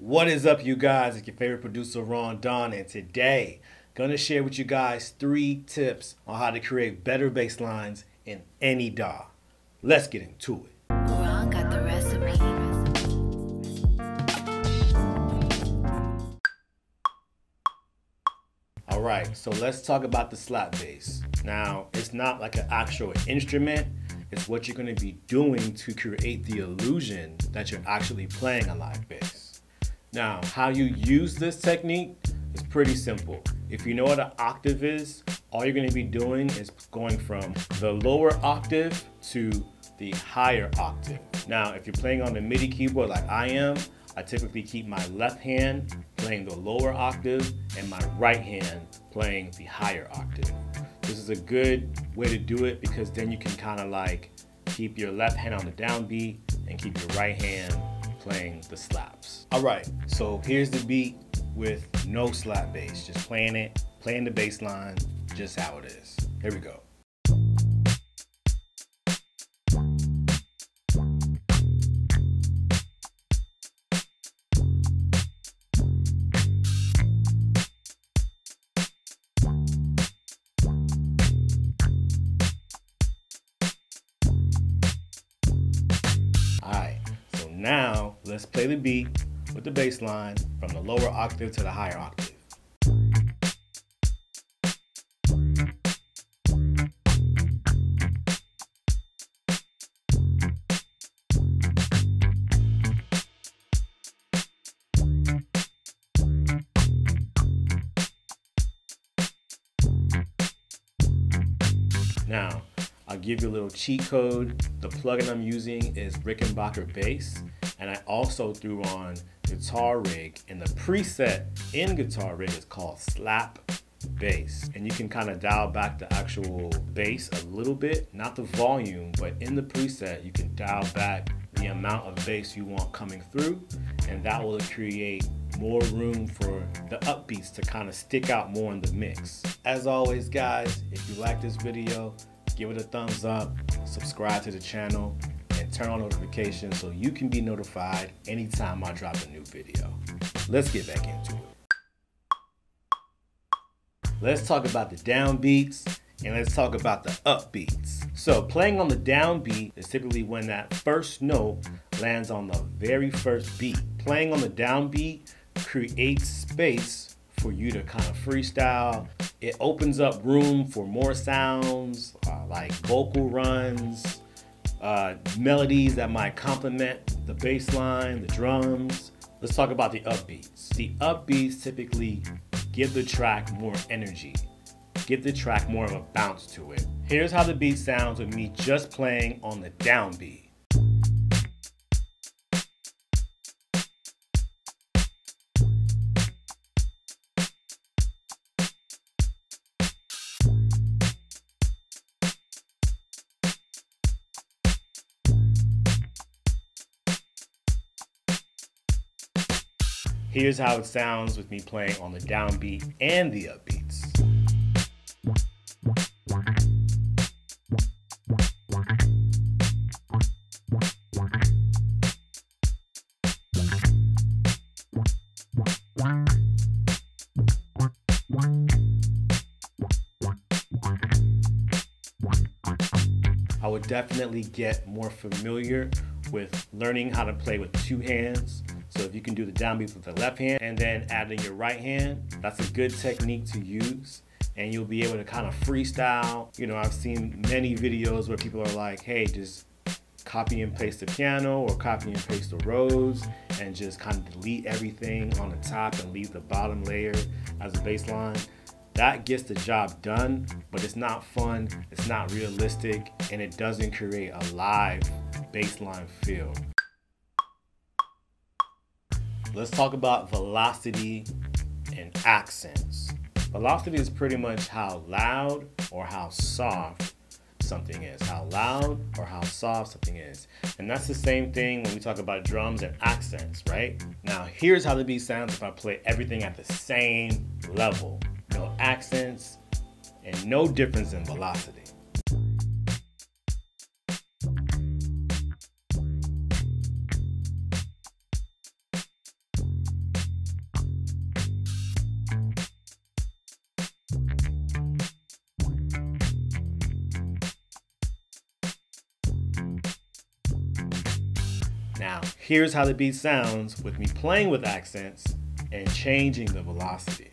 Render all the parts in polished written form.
What is up, you guys? It's your favorite producer, Ron Don, and today gonna share with you guys 3 tips on how to create better bass lines in any DAW. Let's get into it. Ron got the recipe. All right, so let's talk about the slap bass. Now, it's not like an actual instrument. It's what you're gonna be doing to create the illusion that you're actually playing a live bass. Now, how you use this technique is pretty simple. If you know what an octave is, all you're gonna be doing is going from the lower octave to the higher octave. Now, if you're playing on the MIDI keyboard like I am, I typically keep my left hand playing the lower octave and my right hand playing the higher octave. This is a good way to do it because then you can kind of like keep your left hand on the downbeat and keep your right hand playing the slaps. All right, so here's the beat with no slap bass, just playing the bass line just how it is. Here we go. Now, let's play the beat with the bass line from the lower octave to the higher octave. Now, I'll give you a little cheat code. The plugin I'm using is Rickenbacker Bass, and I also threw on Guitar Rig, and the preset in Guitar Rig is called Slap Bass. And you can kind of dial back the actual bass a little bit, not the volume, but in the preset you can dial back the amount of bass you want coming through, and that will create more room for the upbeats to kind of stick out more in the mix. As always, guys, if you like this video, give it a thumbs up, subscribe to the channel, and turn on notifications so you can be notified anytime I drop a new video. Let's get back into it. Let's talk about the downbeats and let's talk about the upbeats. So playing on the downbeat is typically when that first note lands on the very first beat. Playing on the downbeat creates space for you to kind of freestyle. It opens up room for more sounds like vocal runs, melodies that might complement the bass line, the drums. Let's talk about the upbeats. The upbeats typically give the track more energy, give the track more of a bounce to it. Here's how the beat sounds with me just playing on the downbeat. Here's how it sounds with me playing on the downbeat and the upbeats. I would definitely get more familiar with learning how to play with 2 hands. So if you can do the downbeats with the left hand and then add in your right hand, that's a good technique to use. And you'll be able to kind of freestyle. You know, I've seen many videos where people are like, hey, just copy and paste the piano or copy and paste the Rhodes and just kind of delete everything on the top and leave the bottom layer as a bass line. That gets the job done, but it's not fun, it's not realistic, and it doesn't create a live bass line feel. Let's talk about velocity and accents. Velocity is pretty much how loud or how soft something is. How loud or how soft something is. And that's the same thing when we talk about drums and accents, right? Now, here's how the beat sounds if I play everything at the same level. No accents and no difference in velocity. Now, here's how the beat sounds with me playing with accents and changing the velocity.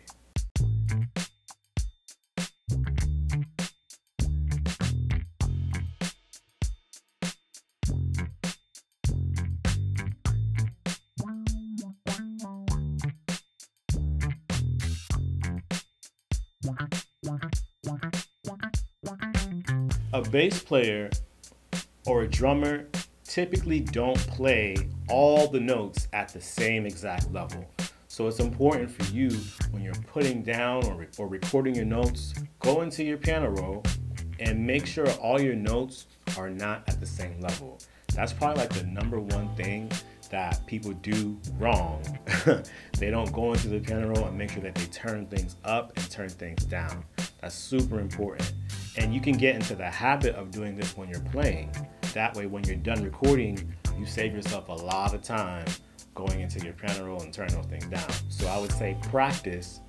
A bass player or a drummer typically don't play all the notes at the same exact level. So it's important for you when you're putting down or recording your notes, go into your piano roll and make sure all your notes are not at the same level. That's probably like the number one thing that people do wrong. They don't go into the piano roll and make sure that they turn things up and turn things down. That's super important. And you can get into the habit of doing this when you're playing. That way, when you're done recording, you save yourself a lot of time going into your piano roll and turning those things down. So I would say practice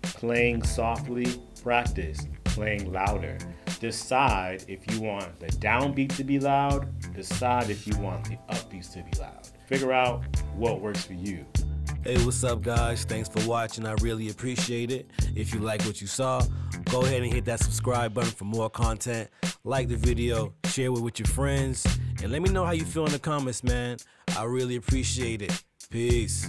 playing softly, practice playing louder. Decide if you want the downbeat to be loud, decide if you want the upbeats to be loud. Figure out what works for you. Hey, what's up, guys? Thanks for watching. I really appreciate it. If you like what you saw, go ahead and hit that subscribe button for more content. Like the video, share it with your friends, and let me know how you feel in the comments, man. I really appreciate it. Peace.